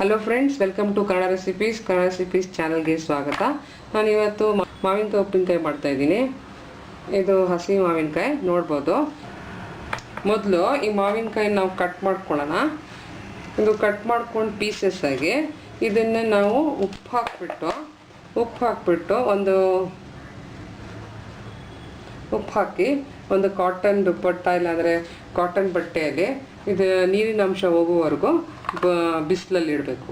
Hello friends, welcome to Kannada recipes ಚಾನಲ್ಗೆ ಸ್ವಾಗತ. ನಾನು ಇವತ್ತು ಮಾವಿನಕಾಯಿ ಉಪ್ಪಿನಕಾಯಿ ಮಾಡ್ತಾ ಇದ್ದೀನಿ. ಇದು ಹಸಿ ಮಾವಿನಕಾಯಿ ನೋಡ್ಬೋದು. ಮೊದಲು ಈ ಮಾವಿನಕಾಯಿ ನಾವು ಕಟ್ ಮಾಡ್ಕೊಳ್ಳೋಣ. ಇದು ಕಟ್ ಮಾಡ್ಕೊಂಡು ಪೀಸಸ್ ಆಗಿ ಇದನ್ನು ನಾವು ಉಪ್ಪು ಹಾಕ್ಬಿಟ್ಟು ಉಪ್ಪು ಹಾಕಿ ಒಂದು ಕಾಟನ್ ದುಪ್ಪಟ್ಟ ಇಲ್ಲಾಂದರೆ ಕಾಟನ್ ಬಟ್ಟೆಯಲ್ಲಿ ಇದು ನೀರಿನ ಅಂಶ ಹೋಗುವವರೆಗೂ ಬಿಸಿಲಲ್ಲಿ ಇಡಬೇಕು.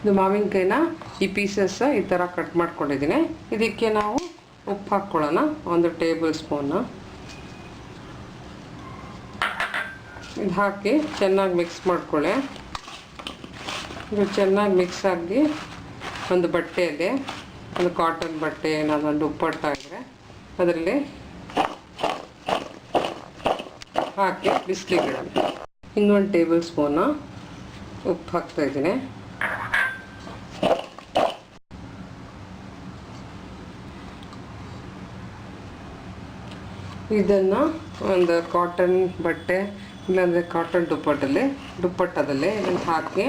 ಇದು ಮಾವಿನಕಾಯಿನ ಈ ಪೀಸಸ್ ಈ ಥರ ಕಟ್ ಮಾಡ್ಕೊಂಡಿದ್ದೀನಿ. ಇದಕ್ಕೆ ನಾವು ಉಪ್ಪು ಹಾಕ್ಕೊಳ್ಳೋಣ, 1 ಟೇಬಲ್ ಸ್ಪೂನ್. ಇದು ಹಾಕಿ ಚೆನ್ನಾಗಿ ಮಿಕ್ಸ್ ಮಾಡ್ಕೊಳ್ಳಿ. ಇದು ಚೆನ್ನಾಗಿ ಮಿಕ್ಸ್ ಆಗಿ ಒಂದು ಬಟ್ಟೆಯಲ್ಲಿ, ಒಂದು ಕಾಟನ್ ಬಟ್ಟೆ ಏನಾದರೂ ಒಂದು ದುಪ್ಪಟ್ಟ ಇದ್ದರೆ ಅದರಲ್ಲಿ ಹಾಕಿ ಬಿಸಿಲಿಗೆ ಇಡೋಣ. ಇನ್ನೊಂದು ಟೇಬಲ್ ಸ್ಪೂನು ಉಪ್ಪು ಹಾಕ್ತಾಯಿದ್ದೀನಿ. ಇದನ್ನು ಒಂದು ಕಾಟನ್ ಬಟ್ಟೆ ಇಲ್ಲಾಂದರೆ ಕಾಟನ್ ದುಪ್ಪಟ್ಟದಲ್ಲಿ ಇದನ್ನು ಹಾಕಿ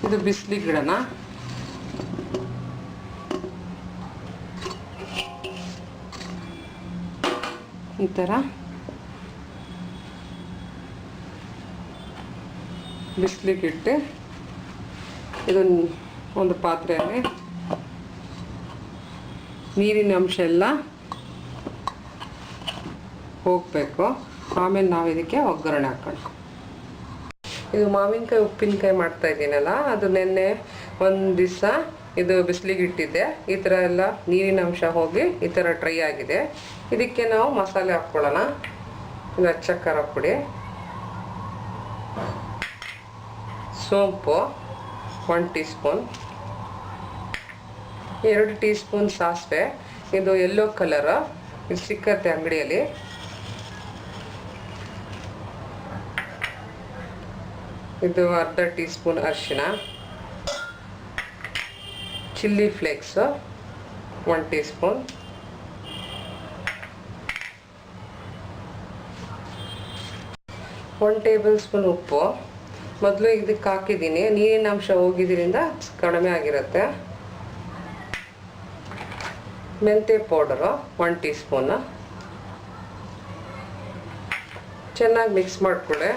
ಇದು ಬಿಸಿಲಿಗೆ ಇಡೋಣ. ಈ ಥರ ಬಿಸಿಲಿಗೆ ಇಟ್ಟು ಇದನ್ನು ಒಂದು ಪಾತ್ರೆಯಲ್ಲಿ ನೀರಿನ ಅಂಶ ಎಲ್ಲ ಹೋಗಬೇಕು. ಆಮೇಲೆ ನಾವು ಇದಕ್ಕೆ ಒಗ್ಗರಣೆ ಹಾಕೋಣ. ಇದು ಮಾವಿನಕಾಯಿ ಉಪ್ಪಿನಕಾಯಿ ಮಾಡ್ತಾ ಇದ್ದೀನಲ್ಲ, ಅದು ನೆನ್ನೆ ಒಂದು ದಿವಸ ಇದು ಬಿಸಿಲಿಗೆ ಇಟ್ಟಿದ್ದೆ. ಈ ಥರ ಎಲ್ಲ ನೀರಿನ ಅಂಶ ಹೋಗಿ ಈ ಥರ ಡ್ರೈ ಆಗಿದೆ. ಇದಕ್ಕೆ ನಾವು ಮಸಾಲೆ ಹಾಕ್ಕೊಳ್ಳೋಣ. ಇದು ಅಚ್ಚ ಖಾರ ಪುಡಿ, ಸೋಂಪು 1 ಟೀ ಸ್ಪೂನ್, 2 ಟೀ ಸ್ಪೂನ್ ಸಾಸಿವೆ. ಇದು ಯೆಲ್ಲೋ ಕಲರ್, ಇದು ಸಿಕ್ಕತ್ತೆ ಅಂಗಡಿಯಲ್ಲಿ. ಇದು ಅರ್ಧ ಟೀ ಸ್ಪೂನ್ ಅರಿಶಿನ, chilli flakes 1 tea spoon, one table spoon ಉಪ್ಪು. ಮೊದಲು ಇದಕ್ಕೆ ಹಾಕಿದ್ದೀನಿ, ನೀರಿನ ಅಂಶ ಹೋಗಿದ್ದರಿಂದ ಕಡಿಮೆ ಆಗಿರುತ್ತೆ. ಮೆಂತ್ಯ ಪೌಡರು 1 ಟೀ ಸ್ಪೂನ್. ಚೆನ್ನಾಗಿ ಮಿಕ್ಸ್ ಮಾಡಿಕೊಳ್ಳಿ.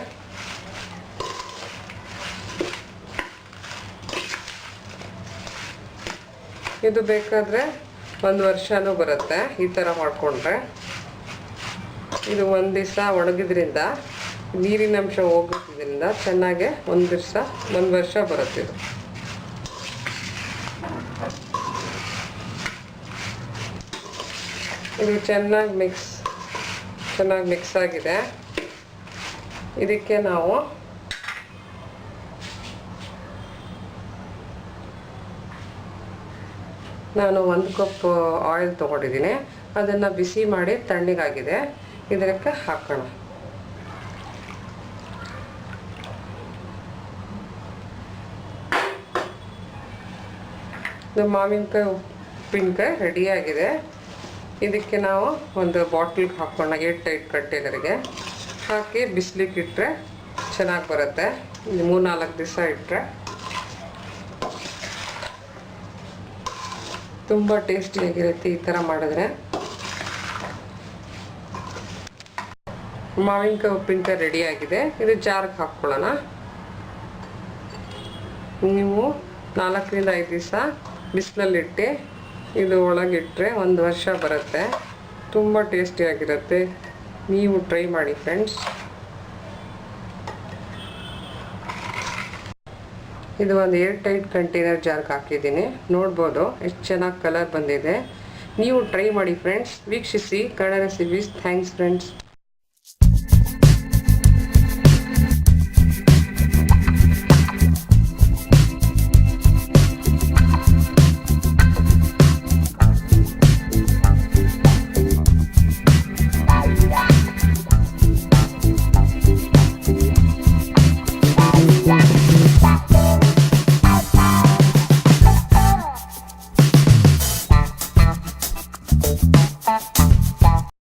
ಇದು ಬೇಕಾದರೆ 1 ವರ್ಷನೂ ಬರುತ್ತೆ ಈ ಥರ ಮಾಡಿಕೊಂಡ್ರೆ. ಇದು ಒಂದು ದಿವಸ ಒಣಗಿದ್ರಿಂದ ನೀರಿನ ಅಂಶ ಹೋಗೋದ್ರಿಂದ ಚೆನ್ನಾಗೆ 1 ವರ್ಷ ಬರುತ್ತೆ. ಇದು ಚೆನ್ನಾಗಿ ಮಿಕ್ಸ್ ಆಗಿದೆ. ಇದಕ್ಕೆ ನಾನು 1 ಕಪ್ ಆಯಿಲ್ ತೊಗೊಂಡಿದ್ದೀನಿ. ಅದನ್ನು ಬಿಸಿ ಮಾಡಿ ತಣ್ಣಗಾಗಿದೆ, ಇದಕ್ಕೆ ಹಾಕೋಣ. ಇದು ಮಾವಿನಕಾಯಿ ಉಪ್ಪಿನಕಾಯಿ ರೆಡಿಯಾಗಿದೆ. ಇದಕ್ಕೆ ನಾವು ಒಂದು ಬಾಟ್ಲಿಗೆ ಹಾಕೋಣ. 8 ಕಂಟೈನರ್ಗೆ ಹಾಕಿ ಬಿಸಿಲಿಗೆ ಇಟ್ಟರೆ ಚೆನ್ನಾಗಿ ಬರುತ್ತೆ. 3-4 ದಿವಸ ಇಟ್ಟರೆ ತುಂಬ ಟೇಸ್ಟಿಯಾಗಿರುತ್ತೆ ಈ ಥರ ಮಾಡಿದ್ರೆ. ಮಾವಿನಕಾಯಿ ಉಪ್ಪಿನಕಾಯಿ ರೆಡಿಯಾಗಿದೆ. ಇದು ಜಾರ್ಗೆ ಹಾಕ್ಕೊಳ್ಳೋಣ. ನೀವು 4-5 ದಿವಸ ಬಿಸಿಲಲ್ಲಿಟ್ಟು ಇದು ಒಳಗಿಟ್ಟರೆ 1 ವರ್ಷ ಬರುತ್ತೆ. ತುಂಬ ಟೇಸ್ಟಿಯಾಗಿರುತ್ತೆ. ನೀವು ಟ್ರೈ ಮಾಡಿ ಫ್ರೆಂಡ್ಸ್. ಇದು ಒಂದು ಏರ್ ಕಂಟೈನರ್ ಜಾರ್ಗೆ ಹಾಕಿದ್ದೀನಿ. ನೋಡ್ಬೋದು ಎಷ್ಟು ಚೆನ್ನಾಗಿ ಕಲರ್ ಬಂದಿದೆ. ನೀವು ಟ್ರೈ ಮಾಡಿ ಫ್ರೆಂಡ್ಸ್. ವೀಕ್ಷಿಸಿ ಕನ್ನಡ ರೆಸಿಪೀಸ್. Thanks friends.